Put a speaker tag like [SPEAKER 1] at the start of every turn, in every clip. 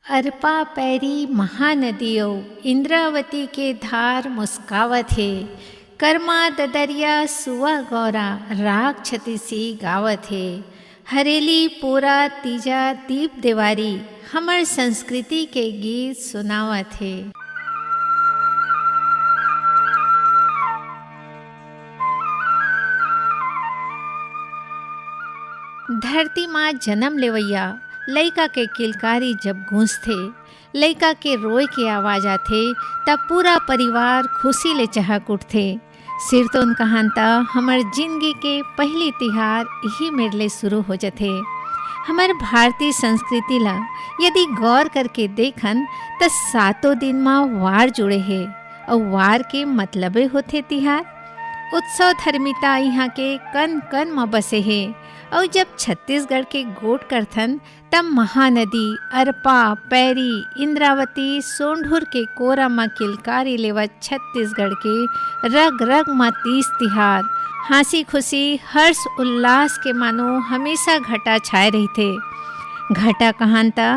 [SPEAKER 1] अरपा पैरी महानदियों इंद्रावती के धार मुस्कावत है। कर्मा ददरिया सुवा गौरा राग छति सी गावत है। हरेली पूरा तीजा दीप देवारी हमर संस्कृति के गीत सुनावत है। धरती माँ जन्म लेवैया लइका के किलकारी जब गूंजथे, लइका के रोए के आवाज आथे, तब पूरा परिवार खुशी ले चहक उठथे। सिर तो कहानता हमर जिंदगी के पहली तिहार यही मेरे ले शुरू हो जाथे। हमर भारतीय संस्कृति ला यदि गौर करके देखन तो 7 दिन में वार जुड़े है और वार के मतलबे होथे तिहार। उत्सव धर्मिता यहाँ के कन कन में बसे है। और जब छत्तीसगढ़ के गोट करथन तब महानदी अरपा पैरी इंद्रावती सोंढुर के कोरा में किलकारी लेवत छत्तीसगढ़ के रग रग में तीज तिहार हंसी खुशी हर्ष उल्लास के मानो हमेशा घटा छाए रहते। घटा कहानता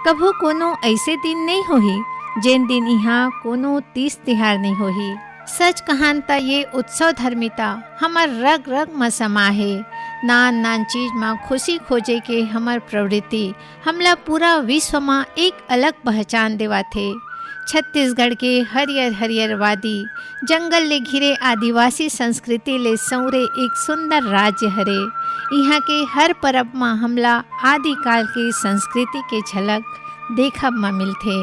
[SPEAKER 1] कभू कोनो ऐसे दिन नहीं होही जेन दिन यहाँ कोनो तीज तिहार नहीं होही। सच कहानता ये उत्सव धर्मिता हमार रग रग में समा है। नान नान चीज में खुशी खोजे के हमार प्रवृत्ति हमला पूरा विश्व में एक अलग पहचान देवा थे। छत्तीसगढ़ के हरियर हरियर वादी जंगल ले घिरे आदिवासी संस्कृति ले सौरे एक सुंदर राज्य हरे। यहाँ के हर परब में हमला आदिकाल की संस्कृति के झलक देखब में मिलथे।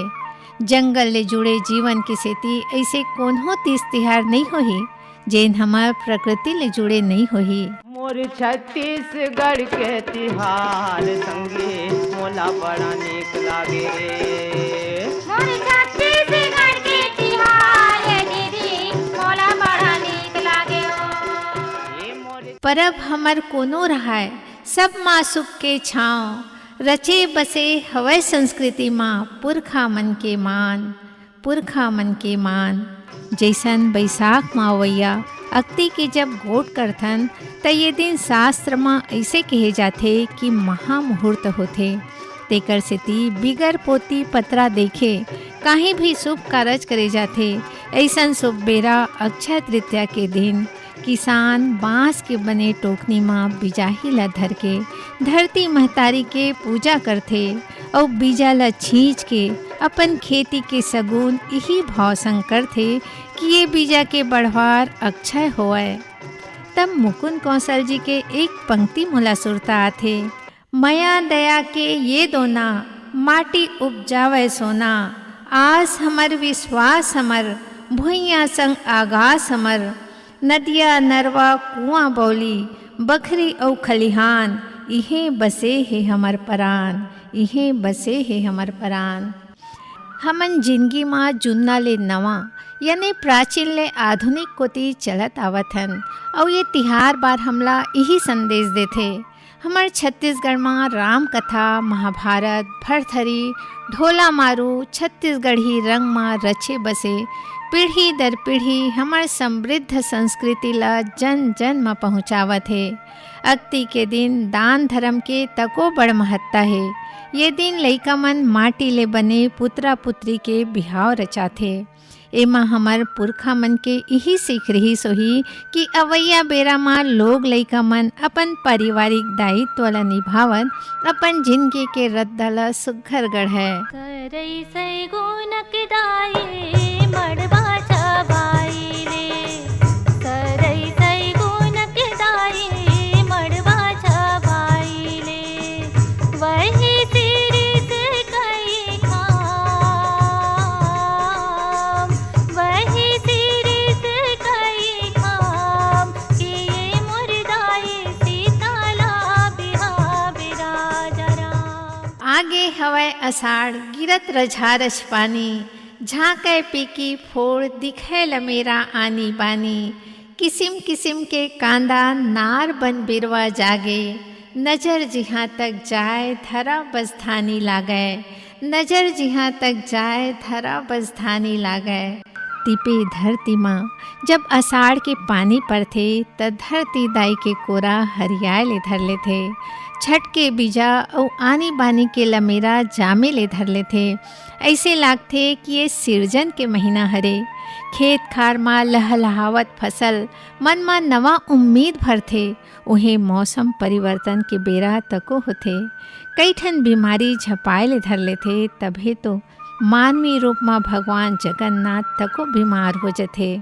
[SPEAKER 1] जंगल ले जुड़े जीवन के सेती ऐसे कोन्हो तीज तिहार नहीं होही जेन हमार प्रकृति ले जुड़े नहीं होही।
[SPEAKER 2] मोर छत्तीसगढ़ के तिहार संगे मोला बड़ा नीक लागे रे।
[SPEAKER 3] मोर छत्तीसगढ़ के तिहार दीदी मोला बड़ा नीक लागे हो।
[SPEAKER 1] परब हमर कोनो रहाय सब माँ सुख के छाँव रचे बसे हवै संस्कृति माँ पुरखा मन के मान, पुरखा मन के मान। जैसन बैसाख मावैया अक्ति के जब गोट करथन त ये दिन शास्त्र में ऐसे कहे जाथे कि महामुहूर्त होथे। तेकर सेती बिगर पोती पतरा देखे कहीं भी शुभ कारज करे जाथे। ऐसन शुभ बेरा अक्षय तृतीया के दिन किसान बांस के बने टोकनी में बिजाही ला धर के धरती महतारी के पूजा करथे और बीजा ला छींच के अपन खेती के सगुन यही भाव संग करथे कि ये बीजा के बढ़वार अक्षय होए। तब मुकुंद कौशल जी के एक पंक्ति मोला सुरता आथे। मया दया के ये दोना माटी उपजावे सोना, आस हमर विश्वास हमर भुइया संग आगास हमर। नदिया नरवा कुआं बौली बखरी औ खलिहान, इहे बसे है हमर परान, इहे बसे है हमर परान। हमन जिंदगी माँ जुन्ना ले नवा यानी प्राचीन ले आधुनिक कोती चलत आवथन और ये तिहार बार हमला यही संदेश देथे। हमार छत्तीसगढ़ में राम कथा महाभारत भरथरी ढोला मारू छत्तीसगढ़ी रंग में रचे बसे पीढ़ी दर पीढ़ी हमार समृद्ध संस्कृति ला जन जन में पहुँचावत है। अक्ति के दिन दान धर्म के तको बड़ महत्ता है। ये दिन लइका मन माटी ले बने पुत्रा पुत्री के बिहाव रचाथे। एमा हमार पुरखा मन के यही सीख रही सोही कि अवैया बेरा माँ लोग लइका मन अपन पारिवारिक दायित्व ला निभावन अपन जिंदगी के रद्दा ला सुघर गढ़े।
[SPEAKER 3] करई सै गुनक दाई मड़बा छबाई रे, करई सै गुनक दाई मड़बा छबाई रे। वही सिरिस कई खाम, वही सिरिस कई खाम, कि मुर्दाई सीताला बिहा बिराजा राम।
[SPEAKER 1] आगे हवै अषाढ़ गिरत रझारछ पानी, झाँकै पीकी फोड़ दिखे लमेरा आनी बानी। किसिम किसिम के कांदा नार बन बिरवा जागे, नजर जिहाँ तक जाए धरा बस धानी लागै, नजर जिहाँ तक जाए धरा बस धानी लागै। तिपे धरती माँ जब आषाढ़ के पानी पड़थे त धरती दाई के कोरा हरियाए ले धर लेथे। छठ के बीजा और आनी बानी के लमेरा जामे ले धर ले थे। ऐसे लागथे कि ये सिरजन के महीना हरे। खेत खार मा लहलहावत फसल मन मा नवा उम्मीद भरथे। उहें मौसम परिवर्तन के बेरा तको होथे। कई ठन बीमारी झपाए ले धर लेथे, तभे तो मानवीय रूप में भगवान जगन्नाथ तको बीमार हो जथे।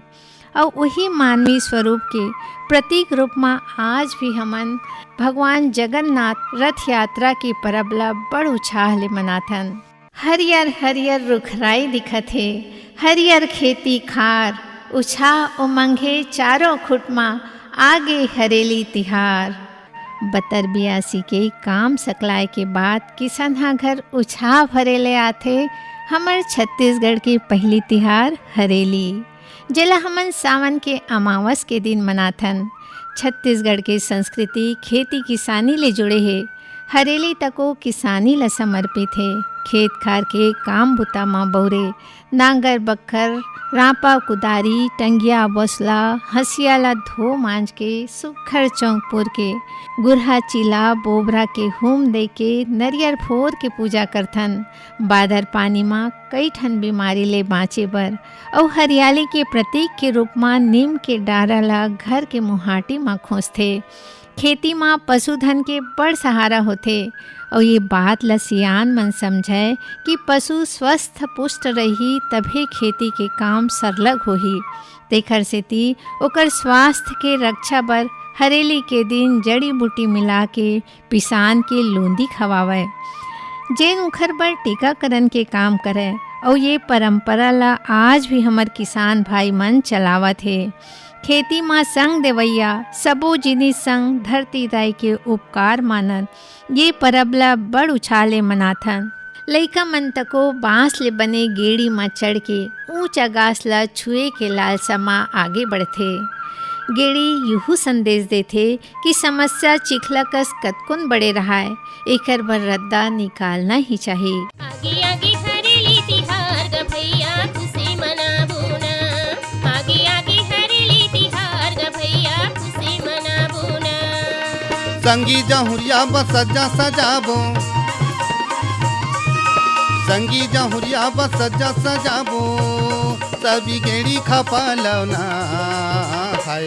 [SPEAKER 1] और वही मानवीय स्वरूप के प्रतीक रूप में आज भी हमन भगवान जगन्नाथ रथ यात्रा की परब ला बड़ उत्साह ले मनाथन। हरियर हरियर रुखराई दिखत हे, हरियर खेती खार, उत्साह उमंगे चारों खुट में आगे हरेली तिहार। बतर बियासी के काम सकलाए के बाद किसनहा घर उत्साह भरे ले आथे हमर छत्तीसगढ़ की पहली तिहार हरेली, जेला हमन सावन के अमावस के दिन मनाथन। छत्तीसगढ़ के संस्कृति खेती किसानी ले जुड़े है। हरेली तको किसानी ला समर्पित है। खेत खार के काम बुता माँ बौरे नांगर बक्खर रापा कुदारी टंगिया बसला हसिया ला धो मांझ के सुखर चौंकपुर के गुरहा चिला बोबरा के होम दे के नरियर फोर के पूजा करथन। बादर पानी माँ कई ठन बीमारी ले बाँचे बर और हरियाली के प्रतीक के रूप में नीम के डारा ला घर के मुहाटी माँ खोसथे। खेती माँ पशुधन के बड़ सहारा होथे और ये बात ला सियान मन समझे कि पशु स्वस्थ पुष्ट रही तभे खेती के काम सरलग होही। तेखर सेती ओकर स्वास्थ्य के रक्षा बर हरेली के दिन जड़ी बूटी मिला के पिसान के लोंदी खवावे, जेन उखर बर टीकाकरण के काम करे। और ये परंपरा ला आज भी हमर किसान भाई मन चलावत है। खेती माँ संग देवैया सबो जिनिस संग धरती दाई के उपकार मानत ये परब ला बड़ उछाले मनाथन। लइका मन तको बांस ले बने गेड़ी माँ चढ़ के ऊंचा गास ला छुए के लालसा माँ आगे बढ़थे। गेड़ी यूहू संदेश देथे कि समस्या चिखला कस कतकुन बड़े रहाय, एकर बर रद्दा निकालना ही चाहिए।
[SPEAKER 3] आगे आगे हरेली तिहार ग भैया खुशी मनाबो ना, आगे आगे हरेली तिहार ग भैया खुशी मनाबो ना।
[SPEAKER 4] संगी जहुरिया बसजा सजाबो, संगी जहुरिया बसजा सजाबो, सभी गेड़ी खपालना हाय।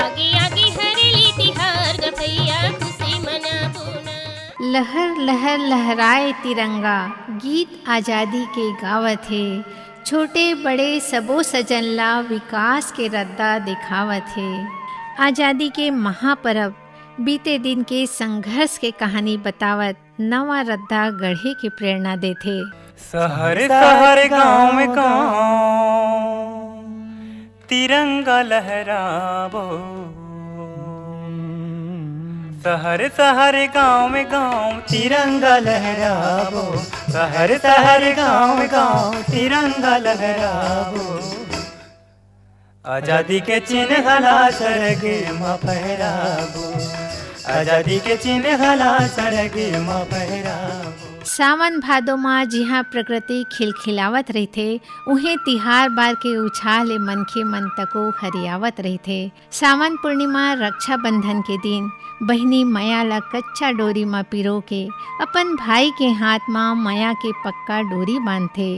[SPEAKER 3] आगे आगे हरेली तिहार ग भैया खुशी मनाबो ना।
[SPEAKER 1] लहर लहर लहराए तिरंगा गीत आज़ादी के गावत है। छोटे बड़े सबो सजन ला विकास के रद्दा दिखावत है। आज़ादी के महापर्व बीते दिन के संघर्ष के कहानी बतावत नवा रद्दा गढ़े की प्रेरणा देथे।
[SPEAKER 5] शहर शहर गाँव गाँव तिरंगा लहराबो, शहर शहर गाँव गाँव तिरंगा लहराबो, शहर शहर गाँव गाँव तिरंगा लहराबो। आजादी के चिन्ह ला सरगे माँ फहराबो, आजादी के चिन्ह ला सरगे माँ फहराबो।
[SPEAKER 1] सावन भादो माँ जिहाँ प्रकृति खिलखिलावत रहथे उहें तिहार बार के उछाल मनखे मन तको हरियावत रहथे। सावन पूर्णिमा रक्षाबंधन के दिन बहिनी मया ला कच्चा डोरी में पिरो के अपन भाई के हाथ में मया के पक्का डोरी बांधथे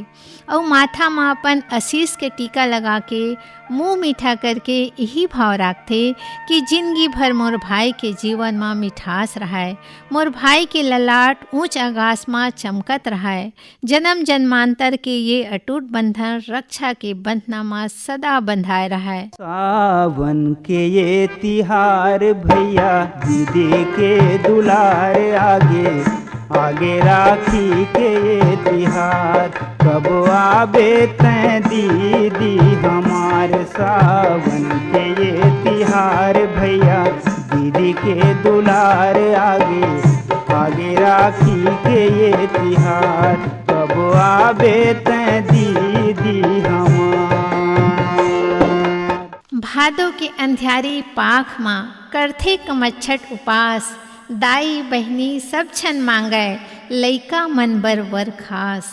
[SPEAKER 1] और माथा में अपन आशीष के टीका लगा के मुंह मीठा करके यही भाव रखथे कि जिंदगी भर मोर भाई के जीवन में मिठास रहाय, मोर भाई के ललाट ऊंच आकाश में चमकत रहाय। जन्म जन्मांतर के ये अटूट बंधन रक्षा के बंधना में सदा बंधाए रहाय।
[SPEAKER 6] सावन के ये तिहार भैया दीदी के दुलार आगे आगे राखी के ये तिहार कब आबे तैं दीदी हमार। सावन के ये तिहार भैया दीदी के दुलार आगे आगे राखी के ये तिहार कब आबे तैं दीदी हमार।
[SPEAKER 1] भादो के अंधियारी पाख माँ करथे कमच्छट उपास, दाई बहनी सब छन मांगे लइका मन बर वर खास।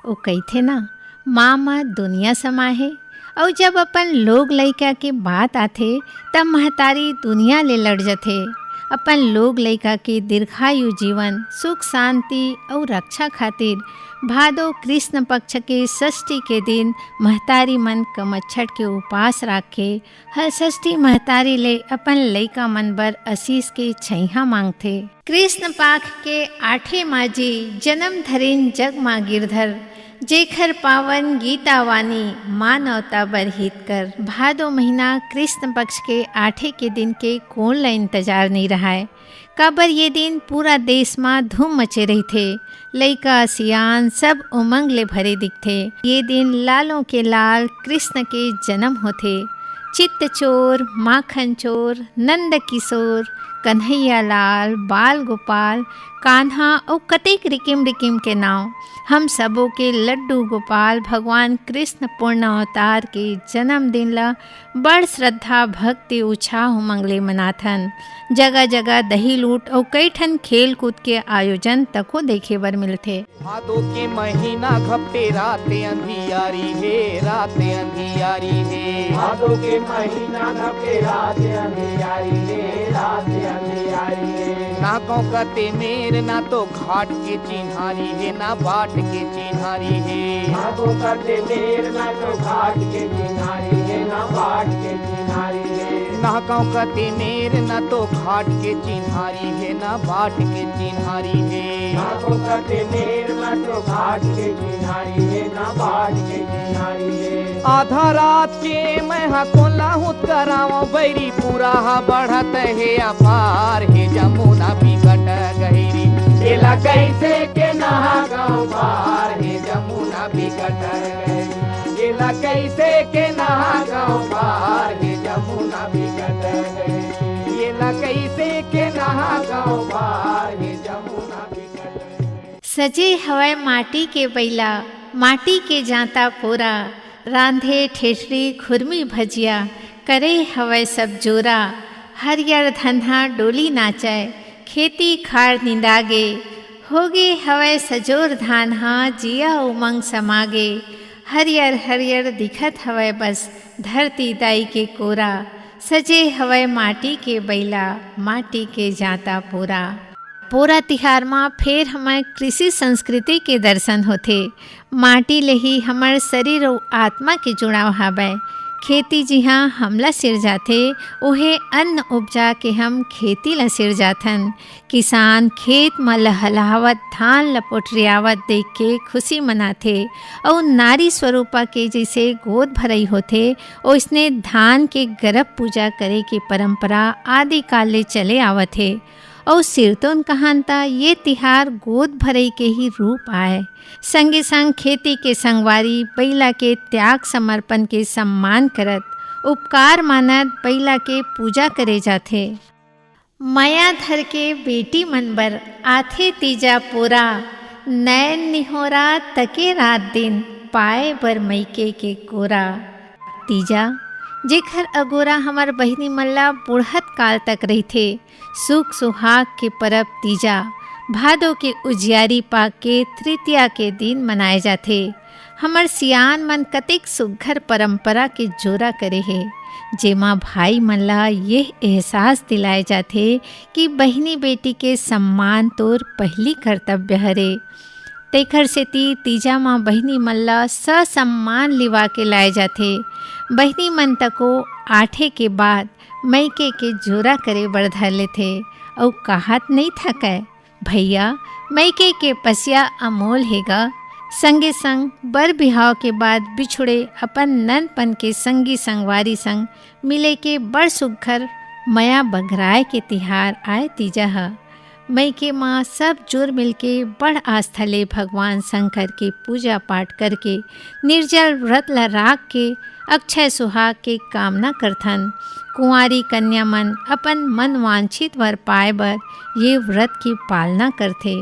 [SPEAKER 1] ओ कहिथे ना माँ माँ दुनिया समाहे, और जब अपन लोग लइका के बात आथे तब महतारी दुनिया ले लड़ जथे। अपन लोग लइका के दीर्घायु जीवन सुख शांति और रक्षा खातिर भादो कृष्ण पक्ष के षष्ठी के दिन महतारी मन कमच्छठ के उपास राखे हर षष्ठी महतारी ले अपन लइका मन बर आशीष के छैहा मांगथे। कृष्ण पाख के आठे माजी जन्म धरिन जग माँ गिरधर जेखर पावन गीता वाणी मानवता बर हित कर। भादो महीना कृष्ण पक्ष के आठे के दिन के कौन ला इंतजार नहीं रहा है। काबर ये दिन पूरा देश में धूम मचे रही थे। लइका सियान सब उमंग ले भरे दिखथे। ये दिन लालों के लाल कृष्ण के जन्म होथे। चित्त चोर, माखन चोर, नंद किशोर, कन्हैया लाल, बाल गोपाल, कान्हा और कतेक रिकिम रिकिम के नाव हम सबों के लड्डू गोपाल भगवान कृष्ण पूर्ण अवतार के जन्मदिन ला बड़ श्रद्धा भक्ति उत्साह उमंग ले मनाथन। जगह जगह दही लूट और कई ठन खेल कूद के आयोजन तको देखे बर मिलथे।
[SPEAKER 2] भादो के महीना घपटे राते अंधियारी है, राते अंधियारी है।
[SPEAKER 7] भादो के महीना घपटे राते अंधियारी है, राते अंधियारी है।
[SPEAKER 2] ना कौकते मेर ना तो घाट के चिन्हारी है, ना बाट के चिन्हारी है।
[SPEAKER 7] ना कौकते मेर ना तो घाट के चिन्हारी है, ना बाट के चिन्हारी है।
[SPEAKER 2] ना कौकते मेर ना तो घाट के चिन्हारी है, ना बाट के चिन्हारी है।
[SPEAKER 7] ना कौकते मेर ना तो घाट के चिन्हारी है, ना बाट के चिन्हारी है।
[SPEAKER 2] आधा रात के मैं हा कोला हूँ करावा बैरी पूरा हा बढ़त है अपार है जमुना बिकट गहरी।
[SPEAKER 7] केला कैसे के नहा गाँव पार है जमुना बिकट गहरी। केला कैसे के नहा गाँव पार है जमुना बिकट गहरी। केला कैसे के नहा गाँव पार है जमुना बिकट गहरी।
[SPEAKER 1] सजे हवाए माटी के बैला, माटी के जाता पोरा, रांधे ठेठरी खुरमी भजिया, करे हवाए सब जोरा। हरियर धन्हा डोली नाचाए, खेती खार निंदागे, होगे हवाए सजोर धान हाँ जिया उमंग समागे। हरियर हरियर दिखत हवाए बस धरती दाई के कोरा, सजे हवाए माटी के बैला, माटी के जाता पोरा। पोरा तिहार में फिर हमारे कृषि संस्कृति के दर्शन होते। माटी ले ही हमार शरीर और आत्मा के जुड़ाव हवै। खेती जिहाँ हमला सिर जाथे ओहे अन्न उपजा के हम खेती ला सिर जाथन। किसान खेत में लहलहावत धान ला पोटरियावत देख के खुशी मनाथे और नारी स्वरूपा के जैसे गोद भरई होथे ओसने धान के गर्भ पूजा करे के परंपरा आदि काल ले चले आवत है। और सिरतोन कहानता ये तिहार गोद भरई के ही रूप आए। संगे संग खेती के संगवारी बैला के त्याग समर्पण के सम्मान करत उपकार मानत बैला के पूजा करे जाथे। माया धर के बेटी मन बर आथे तीजा पोरा, नैन निहोरा तके रात दिन पाए बर मैके के कोरा। तीजा जेखर अगोरा हमार बहिनी मल्ला बुढ़त काल तक रही थे। सुख सुहाग के परब तीजा भादो के उजियारी पाक के तृतीया के दिन मनाए जाथे। हमर सियान मन कतेक सुघर परंपरा के जोरा करे है, जेमा भाई मन ला ये एहसास दिलाए जाथे कि बहिनी बेटी के सम्मान तोर पहली कर्तव्य हरे। तेखर सेती तीजा माँ बहिनी मन ला ससम्मान लिवा के लाए जाथे। बहिनी मन तको आठे के बाद मैके के जोरा करे बर धर लेथे और कहत नहीं थकै भैया मैके के पसिया अमोल हेगा। संगे संग बर बिहाव के बाद बिछुड़े अपन ननपन के संगी संगवारी संग मिले के बड़ सुघर मया बघराए के तिहार आए तीजा ह। मैके माँ सब जोर मिलके बड़ आस्था ले भगवान शंकर के पूजा पाठ करके निर्जल व्रत ला राख के अक्षय सुहाग के कामना करथन। कुंवारी कन्या मन अपन मन वांछित वर पाए बर ये व्रत की पालना करथे।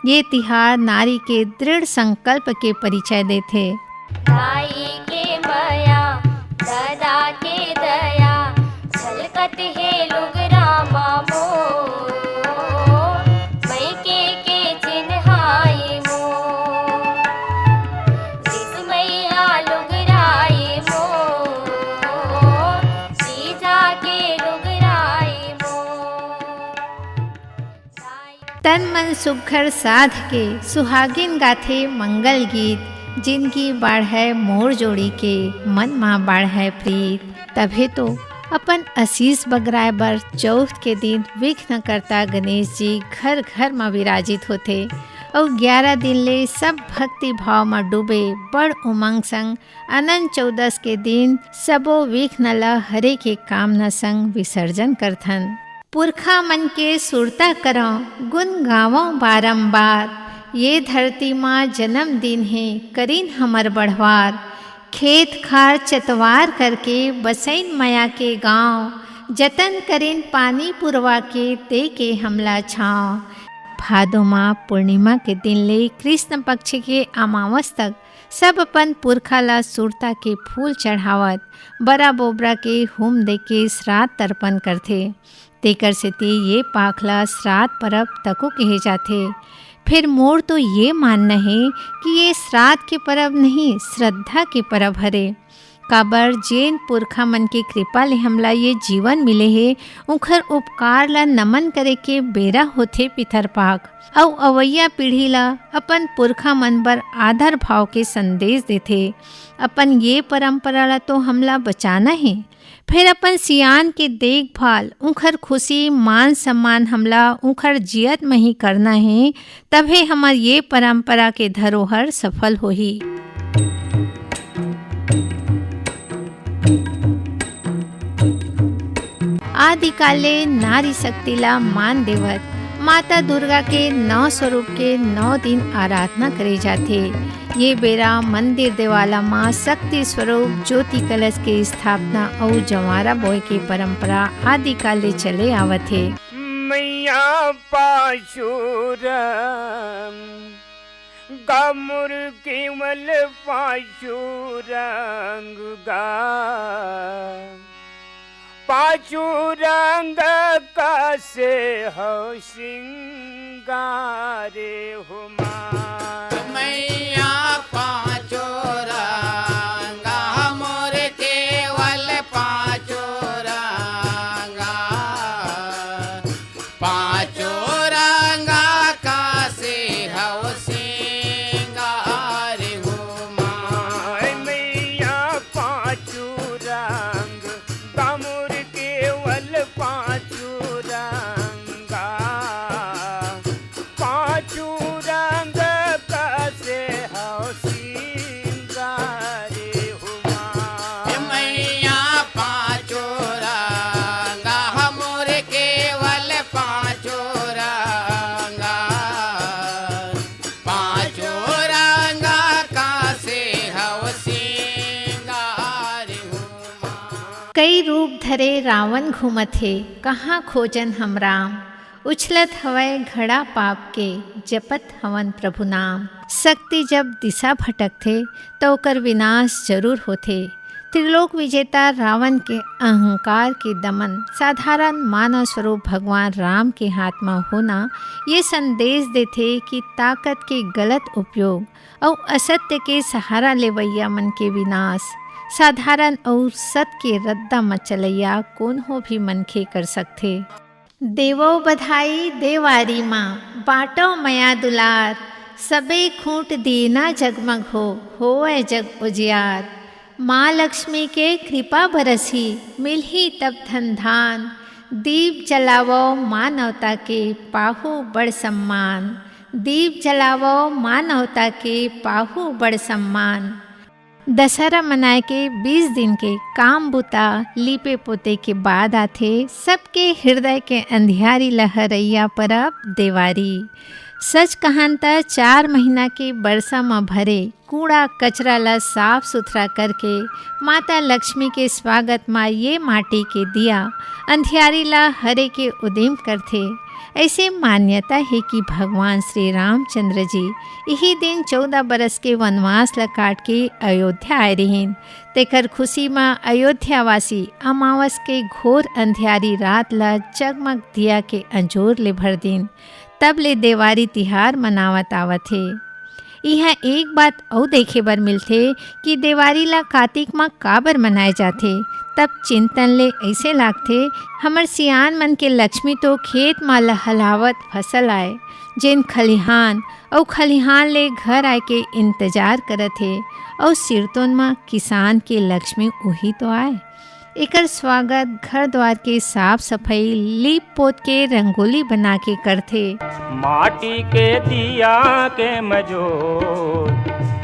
[SPEAKER 1] ये तिहार नारी के दृढ़ संकल्प के परिचय देथे।
[SPEAKER 3] दाई के माया दादा के दया झलकत है लोग रामा मोर, मैके के चिन्हाई मोर, जिस मैया लोग राई मोर, सीधा के लोग राई मोर।
[SPEAKER 1] तन मन सुघर साध के सुहागिन गाथे मंगल गीत। जिनकी बाढ़ है मोर जोड़ी के मन माँ बाढ़ है प्रीत। तभे तो अपन आशीष बगराए बर चौथ के दिन विघ्न करता गणेश जी घर घर में विराजित होते और 11 दिन ले सब भक्ति भाव में डूबे बड़ उमंग संग अनंत चौदस के दिन सबो विघ्न ल हरे के कामना संग विसर्जन करथन। पुरखा मन के सुरता करो गुण गावों बारंबार। ये धरती माँ जन्म दिन है करीन हमर बढ़वार। खेत खार चतवार करके बसैन माया के गांव। जतन करीन पानी पुरवा के दे के हमला छाँव। भादो माह पूर्णिमा के दिन ले कृष्ण पक्ष के अमावस तक सब अपन पुरखा ला सुरता के फूल चढ़ावत बरा बोबरा के होम दे के श्राद्ध तर्पण करथे। तेकर सेती ये पाखला श्राद्ध परब तको कहे जाथे। फिर मोर तो ये मानना है कि ये श्राद्ध के परब नहीं श्रद्धा के परब हरे। काबर जेन पुरखा मन के कृपा ले हमला ये जीवन मिले है उखर उपकार ला नमन करे के बेरा होथे पितर पाक। और अवैया पीढ़ी ला अपन पुरखा मन बर आदर भाव के संदेश देथे। अपन ये परंपरा ला तो हमला बचाना है। फिर अपन सियान के देखभाल उखर खुशी मान सम्मान हमला उखर जियत में ही करना है। तभे हमार ये परंपरा के धरोहर सफल होही। आदिकाले नारी शक्ति ला मान देवत माता दुर्गा के 9 स्वरूप के 9 दिन आराधना करे जाथे। ये बेरा मंदिर देवाला माँ शक्ति स्वरूप ज्योति कलश के स्थापना और जवारा बोए के परंपरा आदिकाले चले आवत है।
[SPEAKER 8] मैया पाशुर गमुर केवल पाशुरंग गा पाचुरंग कसे हो सिंगारे हुमा
[SPEAKER 2] मैया पाँचो रंगा मोर केवल पाँचो रंगा पाँचो रंगा कासे हो सिंगार हुमा
[SPEAKER 8] मैया पाचुरंग गमुर केवल पाचुरंगा पाचुरंग कसे हो सिंगारे हुमा
[SPEAKER 2] मैया पाँचो रंगा मोर केवल पाँचो रंगा पाँचो रंगा कासे हो सिंगार हुमा
[SPEAKER 1] कई रूप धरे रावण घूमत है कहाँ खोजन हम राम। उछलत हवय घड़ा पाप के जपत हवन प्रभु नाम। शक्ति जब दिशा भटकथे तो ओकर विनाश जरूर होथे। त्रिलोक विजेता रावण के अहंकार के दमन साधारण मानव स्वरूप भगवान राम के हाथ में होना ये संदेश देथे कि ताकत के गलत उपयोग और असत्य के सहारा लेवैया मन के विनाश साधारण और सत के रद्दा मचलैया कौन हो भी मनखे कर सकथे। देवो बधाई देवारी माँ बाटो मया दुलार। सबे खूंट दीना जगमग होए जग उजियार। माँ लक्ष्मी के कृपा बरसी मिलही तब धन धान। दीप जलावो मानवता के पाहु बड़ सम्मान। दीप जलावो मानवता के पाहु बड़ सम्मान। दशहरा मनाए के 20 दिन के काम बुता लीपे पोते के बाद आथे सबके हृदय के अंधियारी लहरैया परब देवारी। सच कहानता 4 महीना के बरसा में भरे कूड़ा कचरा ला साफ सुथरा करके माता लक्ष्मी के स्वागत में ये माटी के दिया अंधियारी ला हरे के उदिम करथे। ऐसे मान्यता है कि भगवान श्री रामचंद्र जी यही दिन 14 बरस के वनवास ला काट के अयोध्या आए रहीन। तेकर खुशी में अयोध्यावासी अमावस के घोर अंधियारी रात ला जगमग दिया के अंजोर ले भर दिन तब ले देवारी तिहार मनावत आवत है। यहाँ एक बात और देखे बर मिलथे कि देवारी ला कार्तिक माह काबर मनाए जाथे। तब चिंतन ले ऐसे लागथे हमर सियान मन के लक्ष्मी तो खेत मा लहलावत फसल आए, जेन खलिहान और खलिहान ले घर आए के इंतजार करत हे और सिरतोन मा किसान के लक्ष्मी वही तो आए। एकर स्वागत घर द्वार के साफ सफाई लीप पोत के रंगोली बना के करथे।
[SPEAKER 5] माटी के दिया के मजोर,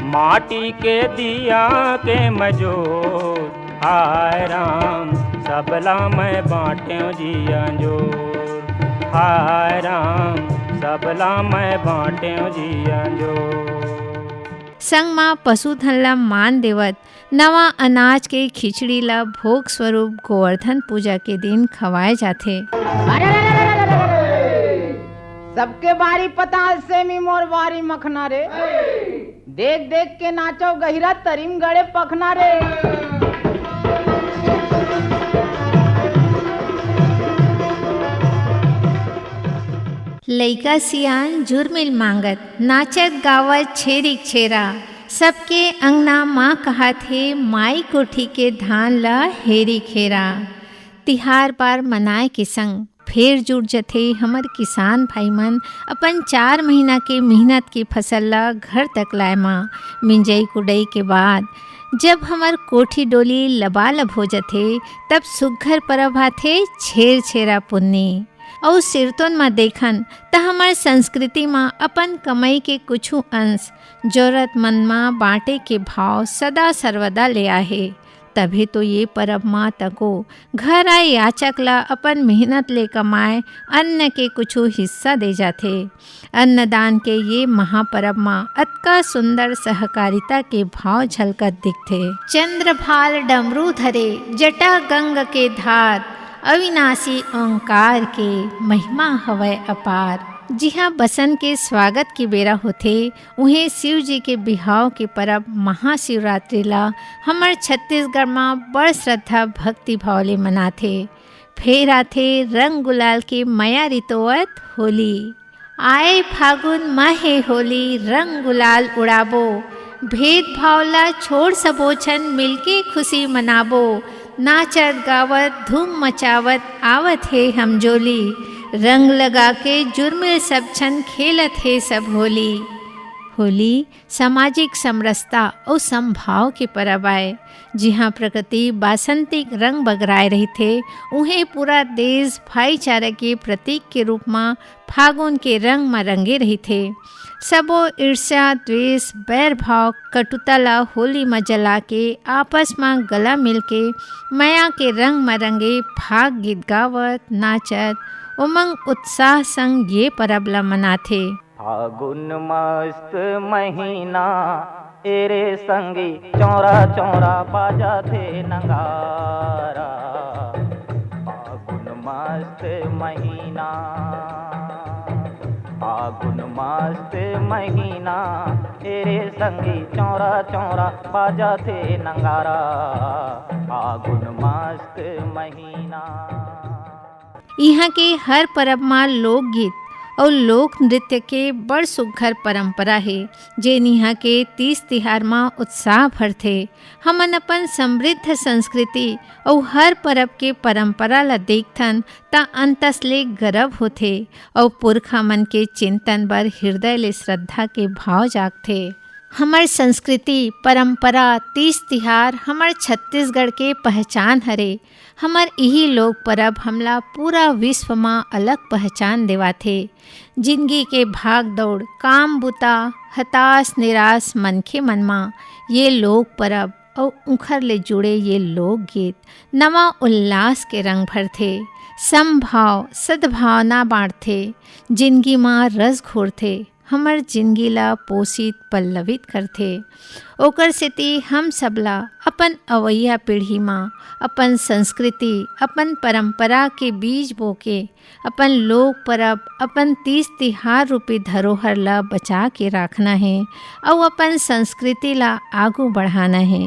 [SPEAKER 5] माटी के दिया के मजोर, हाय राम सबला मैं बाँट्यों जिया जोर, हाय राम सबला मैं बाँट्यों जिया जोर।
[SPEAKER 1] संग माँ पशुधन ला मान देवत नवा अनाज के खिचड़ी ला भोग स्वरूप गोवर्धन पूजा के दिन खवाए जाथे।
[SPEAKER 9] सबके बारी पताल से मी मोर बारी मखना रे, देख देख के नाचो गहिरा तरीम गड़े पखना रे।
[SPEAKER 1] लइका सियान जुर्मिल मांगत नाचत गावत छेरिक छेरा, सबके अंगना माँ कहत हे माई कोठी के धान ला हेरी खेरा। तिहार पार मनाए के संग फेर जुट जथे हमर किसान भाई मन अपन 4 महीना के मेहनत की फसल ला घर तक लाए माँ। मिंजई कुड़ई के बाद जब हमर कोठी डोली लबालब हो जथे तब सुघर परब आथे छेर छेरा पुन्नी। और सिरतोन में देखन त हमार संस्कृति में अपन कमाई के कुछ अंश जरूरतमंद में बांटे के भाव सदा सर्वदा ले आहे। तभी तो ये परब माँ तको घर आए याचक ला अपन मेहनत ले कमाए अन्न के कुछ हिस्सा दे जाथे। अन्नदान के ये महापर्व माँ अतका सुंदर सहकारिता के भाव झलकत दिखथे। चंद्रभाल डमरू धरे जटा गंग के धार, अविनाशी ओंकार के महिमा हवय अपार। जी हाँ, बसंत के स्वागत की बेरा होथे उहें शिव जी के बिहाव के परब महाशिवरात्रि ला हमर छत्तीसगढ़ में बड़ श्रद्धा भक्ति भाव ले मनाथे। फेर आथे रंग गुलाल के मया रितोवत होली। आए फागुन माहे होली रंग गुलाल उड़ाबो, भेदभाव ला छोड़ सबोछन मिलके खुशी मनाबो। नाचत गावत धूम मचावत आवत है हम जोली, रंग लगा के जुर्मिल सब छन खेलत है सब होली। होली सामाजिक समरसता और समभाव के परब आए। जी हाँ, प्रकृति बासंतिक रंग बगराए रही थे उन्हें पूरा देश भाईचारे के प्रतीक के रूप में फागुन के रंग में रंगे रही थे। सबो ईर्ष्या द्वेष बैर भाव कटुता ला होली में जला के आपस में गला मिल के माया के रंग में रंगे भाग गीत गावत नाचत उमंग उत्साह संग ये परब ला मनाथे।
[SPEAKER 5] फागुन मस्त महीना एरे संगी चौरा चौरा बाजा थे नगारा। फागुन मस्त महीना, फागुन मस्त महीना एरे संगी चौरा चौरा बाजा थे नगारा। फागुन मस्त महीना।
[SPEAKER 1] यहाँ के हर परब में लोकगीत और लोक नृत्य के बड़ सुघर परंपरा है, जेन यहाँ के तीज तिहार में उत्साह भरथे। हमन अपन समृद्ध संस्कृति और हर परब के परंपरा ला देखथन त अंतस ले गर्व होथे और पुरखा मन के चिंतन बर हृदय ले श्रद्धा के भाव जागथे। हमर संस्कृति परंपरा तीज तिहार हमर छत्तीसगढ़ के पहचान हरे। हमर यही लोक परब हमला पूरा विश्व में अलग पहचान देवाथे। जिंदगी के भाग दौड़ काम बुता हताश निराश मनखे मनमा ये लोक परब और उखर ले जुड़े ये लोकगीत नवा उल्लास के रंग भरथे। समभाव सद्भावना बांटथे, जिंदगी माँ रस घोरथे, हमर जिंदगी ला पोषित पल्लवित करथे। ओकर सेती हम सबला अपन अवैया पीढ़ी माँ अपन संस्कृति अपन परंपरा के बीज बोके अपन लोक परब अपन तीज तिहार रूपी धरोहर ला बचा के रखना है और अपन संस्कृति ला आगू बढ़ाना है।